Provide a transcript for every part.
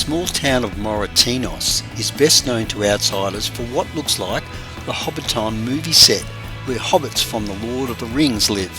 small town of Moratinos is best known to outsiders for what looks like the Hobbiton movie set, where hobbits from the Lord of the Rings live.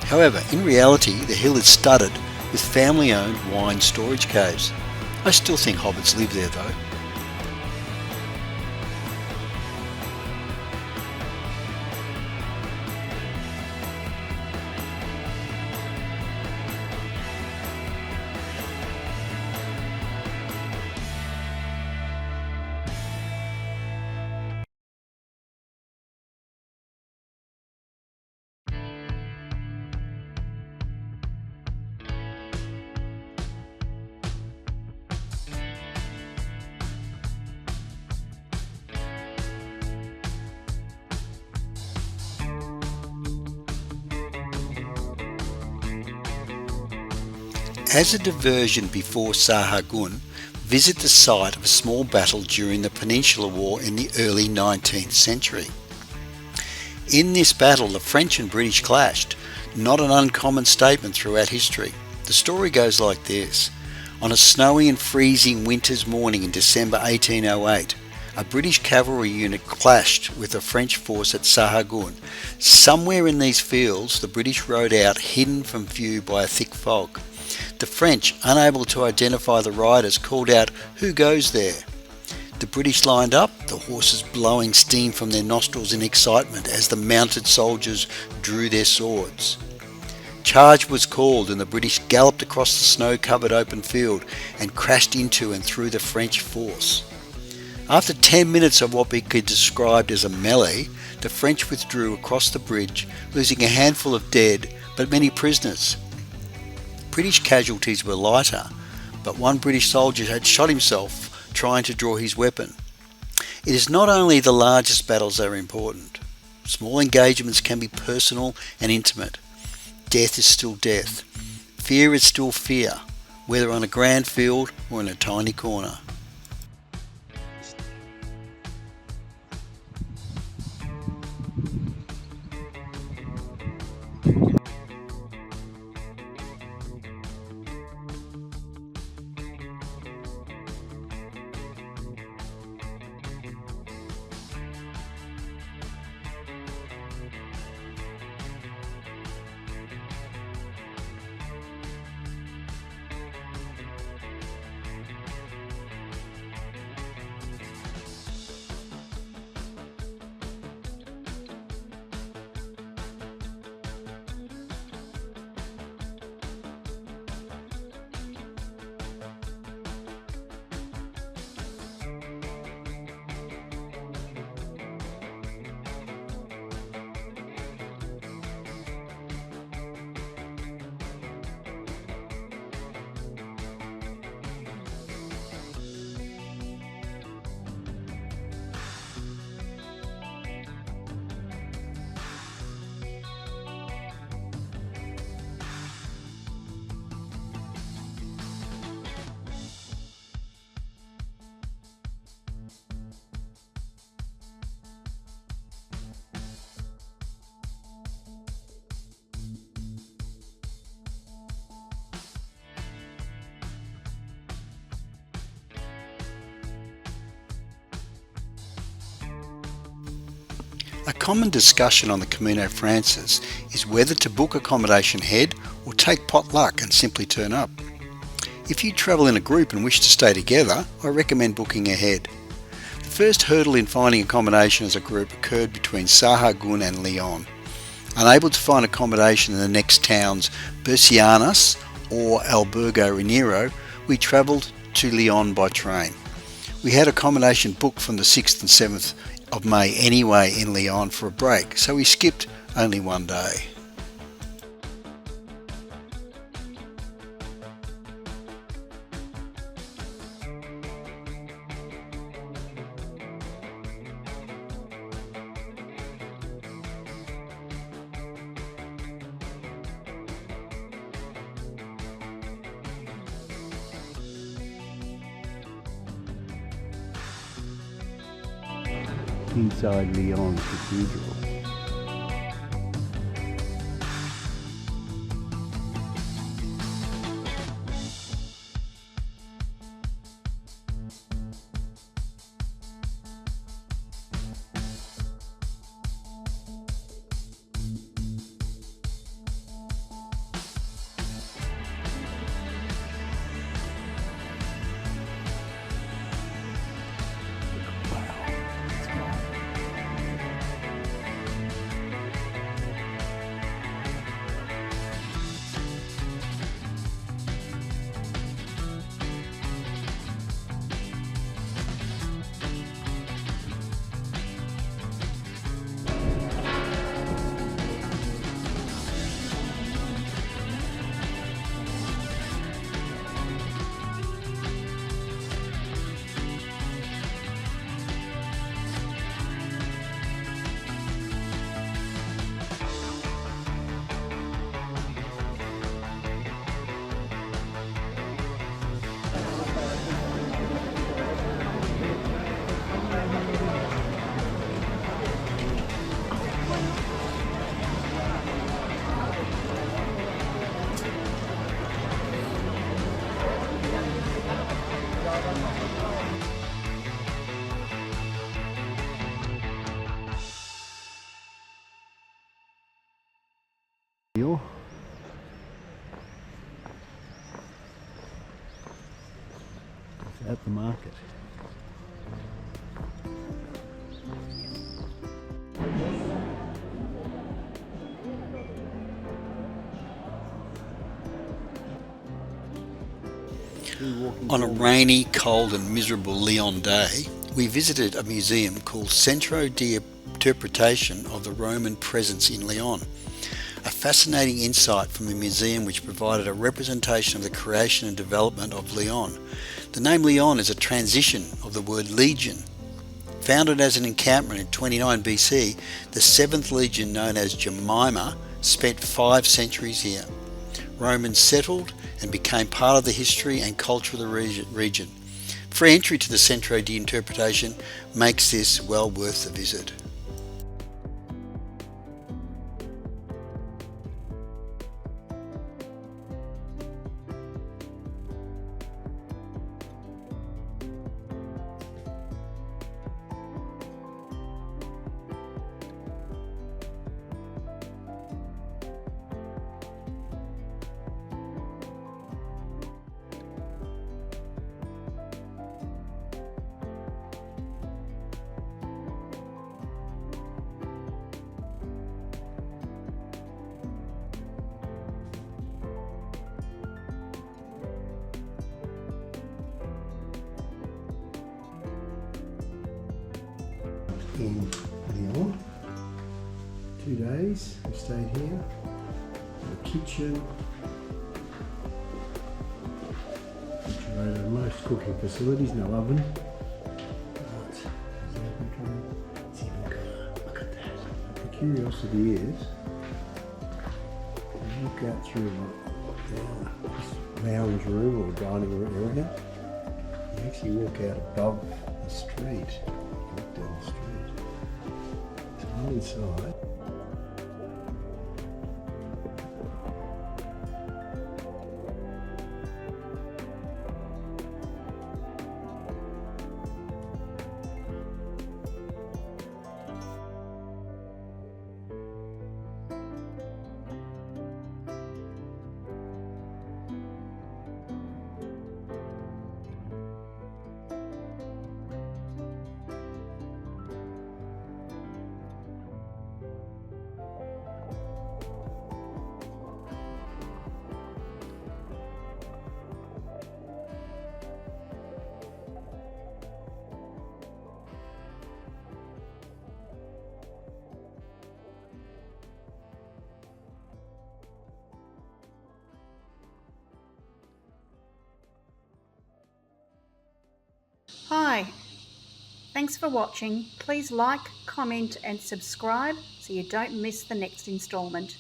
However, in reality, the hill is studded with family-owned wine storage caves. I still think hobbits live there though. As a diversion before Sahagun, visit the site of a small battle during the Peninsular War in the early 19th century. In this battle, the French and British clashed, not an uncommon statement throughout history. The story goes like this. On a snowy and freezing winter's morning in December 1808, a British cavalry unit clashed with a French force at Sahagun. Somewhere in these fields, the British rode out, hidden from view by a thick fog. The French, unable to identify the riders, called out, "Who goes there?" The British lined up, the horses blowing steam from their nostrils in excitement as the mounted soldiers drew their swords. Charge was called and the British galloped across the snow-covered open field and crashed into and through the French force. After 10 minutes of what we could describe as a melee, the French withdrew across the bridge, losing a handful of dead but many prisoners. British casualties were lighter, but one British soldier had shot himself trying to draw his weapon. It is not only the largest battles that are important. Small engagements can be personal and intimate. Death is still death. Fear is still fear, whether on a grand field or in a tiny corner. A common discussion on the Camino Frances is whether to book accommodation ahead or take potluck and simply turn up. If you travel in a group and wish to stay together, I recommend booking ahead. The first hurdle in finding accommodation as a group occurred between Sahagun and Leon. Unable to find accommodation in the next towns Bercianas or Albergo Reniero, we travelled to Leon by train. We had accommodation booked from the 6th and 7th of May anyway in Leon for a break, so we skipped only one day. Inside Lyon Cathedral. Is at the market. On a rainy, cold and miserable Leon day, we visited a museum called Centro de Interpretation of the Roman Presence in Leon. A fascinating insight from a museum which provided a representation of the creation and development of Leon. The name Leon is a transition of the word legion. Founded as an encampment in 29 BC, the 7th Legion, known as Jemima, spent 5 centuries here. Romans settled and became part of the history and culture of the region. Free entry to the Centro de Interpretation makes this well worth the visit. In Leon, 2 days we stayed here. The kitchen, refrigerator, most cooking facilities, no oven. Look at that. The curiosity is, you look out through this lounge room or dining room area, you actually walk out above the street. Walk down the street. Inside. Hi, thanks for watching. Please like, comment and subscribe so you don't miss the next installment.